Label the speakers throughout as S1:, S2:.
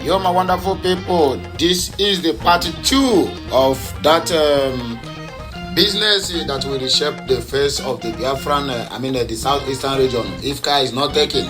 S1: Yo, my wonderful people, this is the part 2 of that business that will reshape the face of the Biafran, the southeastern region, if Kai is not taken.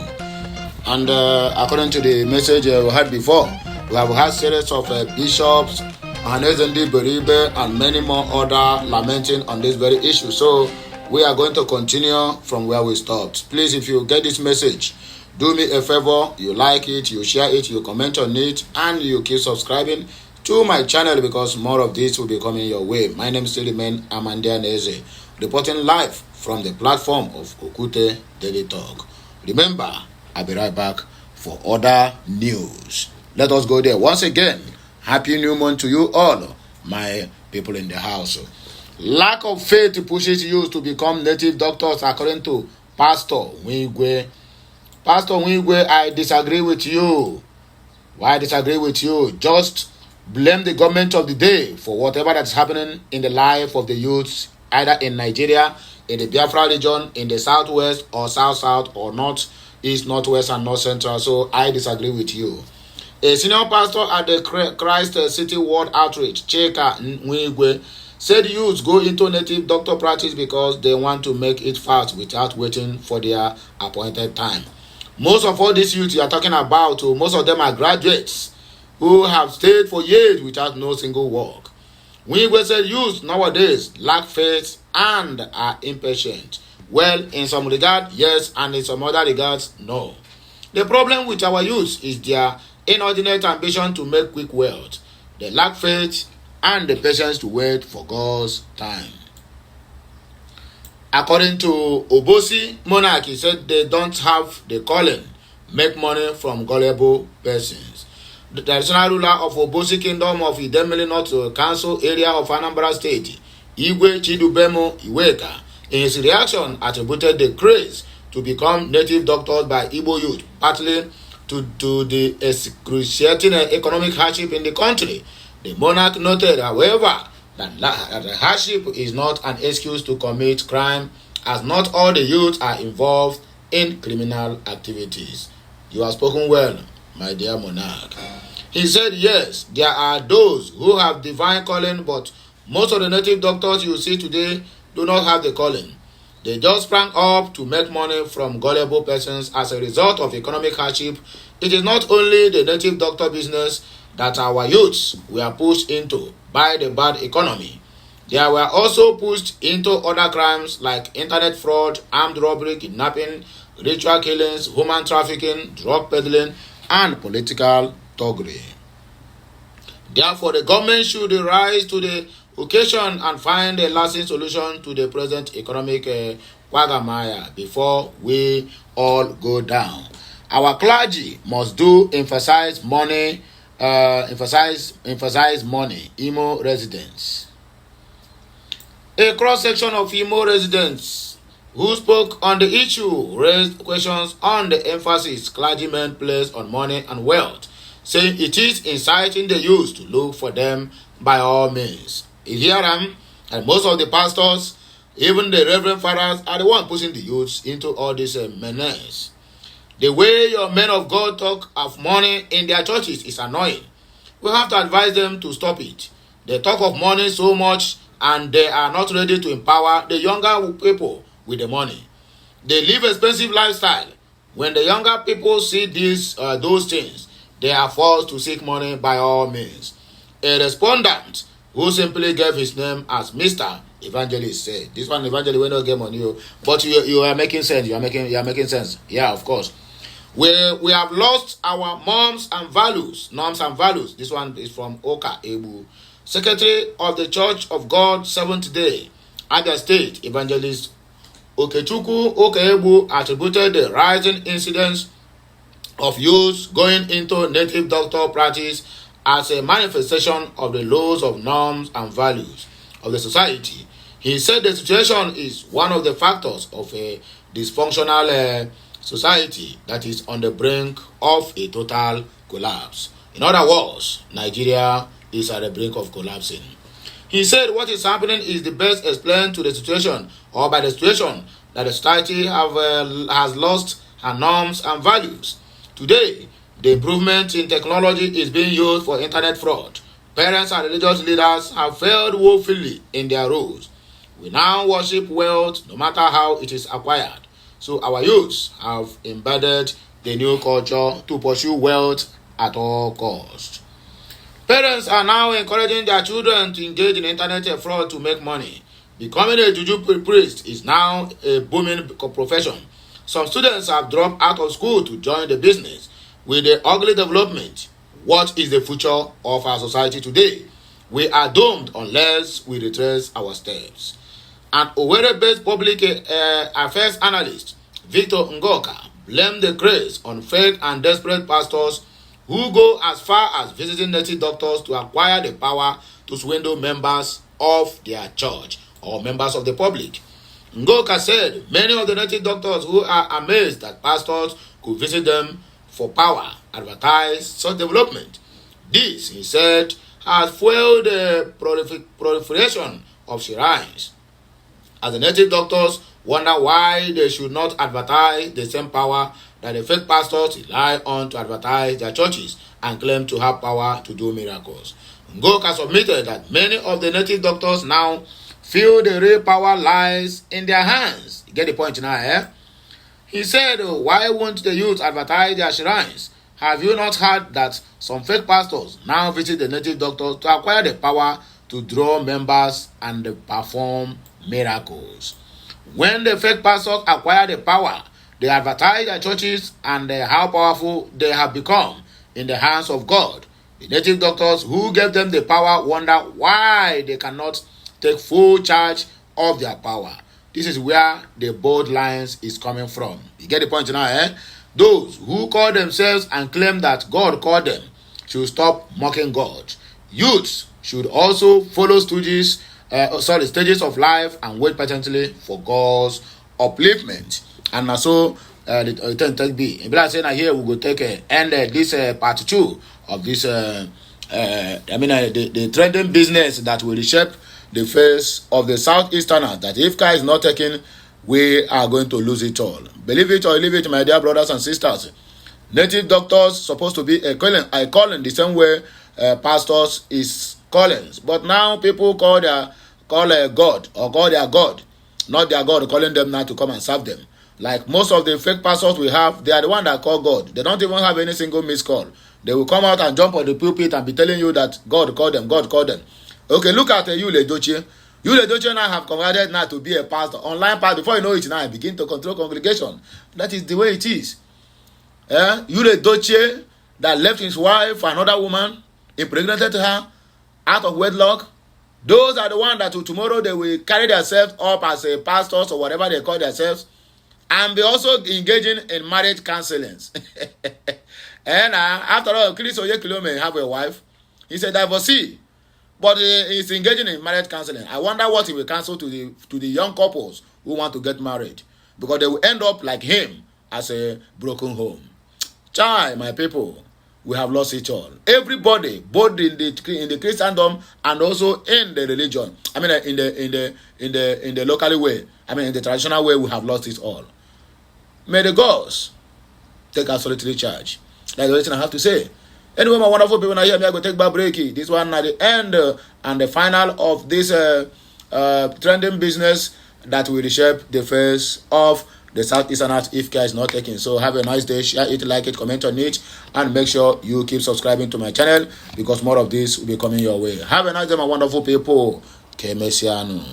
S1: And according to the message we had before, we have had series of bishops, Hanezendi Beribe, and many more other lamenting on this very issue. So we are going to continue from where we stopped. Please, if you get this message, do me a favor, you like it, you share it, you comment on it, and you keep subscribing to my channel because more of this will be coming your way. My name is Deland Amandia Neze, reporting live from the platform of Okute Daily Talk. Remember, I'll be right back for other news. Let us go there. Once again, happy new month to you all, my people in the house. Lack of faith pushes youth to become native doctors, according to Pastor Wigwe. Pastor Wigwe, I disagree with you. Why I disagree with you? Just blame the government of the day for whatever that's happening in the life of the youths, either in Nigeria, in the Biafra region, in the southwest or south-south or north-east, northwest and north-central. So I disagree with you. A senior pastor at the Christ City World Outreach, Cheka Nwigwe, said youths go into native doctor practice because they want to make it fast without waiting for their appointed time. Most of all these youths you are talking about, most of them are graduates who have stayed for years without no single work. Nwigwe said youths nowadays lack faith and are impatient. Well, in some regard, yes, and in some other regards, no. The problem with our youths is their inordinate ambition to make quick wealth. They lack faith and the patience to wait for God's time. According to Obosi monarch, he said they don't have the calling, make money from gullible persons. The traditional ruler of Obosi Kingdom of Idemili North Council area of Anambra State, Igwe Chidubemo Iweka, in his reaction attributed the craze to become native doctors by Igbo youth, partly to the excruciating economic hardship in the country. The monarch noted, however, that the hardship is not an excuse to commit crime, as not all the youth are involved in criminal activities. You have spoken well, my dear monarch. He said, yes, there are those who have divine calling, but most of the native doctors you see today do not have the calling. They just sprang up to make money from gullible persons as a result of economic hardship. It is not only the native doctor business that our youths were pushed into by the bad economy. They were also pushed into other crimes like internet fraud, armed robbery, kidnapping, ritual killings, human trafficking, drug peddling, and political thuggery. Therefore, the government should rise to the occasion and find a lasting solution to the present economic quagmire before we all go down. Our clergy must emphasize money, Imo residents. A cross-section of Imo residents who spoke on the issue raised questions on the emphasis clergymen place on money and wealth, saying it is inciting the youth to look for them by all means. And most of the pastors, even the reverend fathers, are the ones pushing the youths into all this menace. The way your men of God talk of money in their churches is annoying. We have to advise them to stop it. They talk of money so much and they are not ready to empower the younger people with the money. They live expensive lifestyle. When the younger people see those things, they are forced to seek money by all means. A respondent who simply gave his name as Mr. Evangelist said, this one evangelist will not game on you, but you are making sense. You are making sense. Yeah, of course. We have lost our norms and values. This one is from Oka Ebu, Secretary of the Church of God, Seventh Day, Abia State, Evangelist Okechukwu Okeebu attributed the rising incidence of youths going into native doctor practice as a manifestation of the laws of norms and values of the society. He said the situation is one of the factors of a dysfunctional society that is on the brink of a total collapse. In other words, Nigeria is at the brink of collapsing. He said what is happening is the best explained to the situation or by the situation that the society has lost her norms and values. Today, The improvement in technology is being used for internet fraud. Parents and religious leaders have failed woefully in their roles. We now worship wealth no matter how it is acquired. So our youths have embedded the new culture to pursue wealth at all costs. Parents are now encouraging their children to engage in internet fraud to make money. Becoming a juju priest is now a booming profession. Some students have dropped out of school to join the business. With the ugly development, what is the future of our society today? We are doomed unless we retrace our steps. An Owerri-based public affairs analyst, Victor Ngoka, blamed the craze on fake and desperate pastors who go as far as visiting native doctors to acquire the power to swindle members of their church or members of the public. Ngoka said many of the native doctors who are amazed that pastors could visit them for power advertise such development. This, he said, has fueled the proliferation of shrines, as the native doctors wonder why they should not advertise the same power that the fake pastors rely on to advertise their churches and claim to have power to do miracles. Ngoka submitted that many of the native doctors now feel the real power lies in their hands. You get the point now, eh? He said, why won't the youth advertise their shrines? Have you not heard that some fake pastors now visit the native doctors to acquire the power to draw members and perform miracles? When the fake pastors acquire the power, they advertise their churches and how powerful they have become in the hands of God. The native doctors who gave them the power wonder why they cannot take full charge of their power. This is where the bold lines is coming from. You get the point now, eh? Those who call themselves and claim that God called them should stop mocking God. Youths should also follow stages of life and wait patiently for God's upliftment. And so the 10:30. If I say now here we go take end this part 2 of this the trending business that will reshape the face of the Southeasterners, that if care is not taken, we are going to lose it all. Believe it or leave it, my dear brothers and sisters. Native doctors supposed to be a calling the same way pastors is callings. But now people call God or call their God, not their God, calling them now to come and serve them. Like most of the fake pastors we have, they are the one that call God. They don't even have any single missed call. They will come out and jump on the pulpit and be telling you that God called them, God called them. Okay, look at Yule Dochie. Yule Dochie now have converted now to be a pastor, online pastor. Before you know it now, begin to control congregation. That is the way it is. Yule Dochie that left his wife for another woman, impregnated her out of wedlock. Those are the ones that tomorrow they will carry themselves up as a pastors or whatever they call themselves, and be also engaging in marriage counselings. And after all, Chris Oyekilo may have a wife. He's a divorcee, but he's engaging in marriage counseling. I wonder what he will counsel to the young couples who want to get married, because they will end up like him as a broken home. Chai, my people, we have lost it all. Everybody, both in the Christendom and also in the religion. I mean, in the local way. I mean, in the traditional way, we have lost it all. May the gods take our solitary charge. That's the only thing I have to say. Anyway, my wonderful people, now here me I go take back breaky. This one at the end and the final of this trending business that will reshape the face of the Southeasterners if care is not taken. So have a nice day. Share it, like it, comment on it, and make sure you keep subscribing to my channel, because more of this will be coming your way. Have a nice day, my wonderful people. Ke Messiano.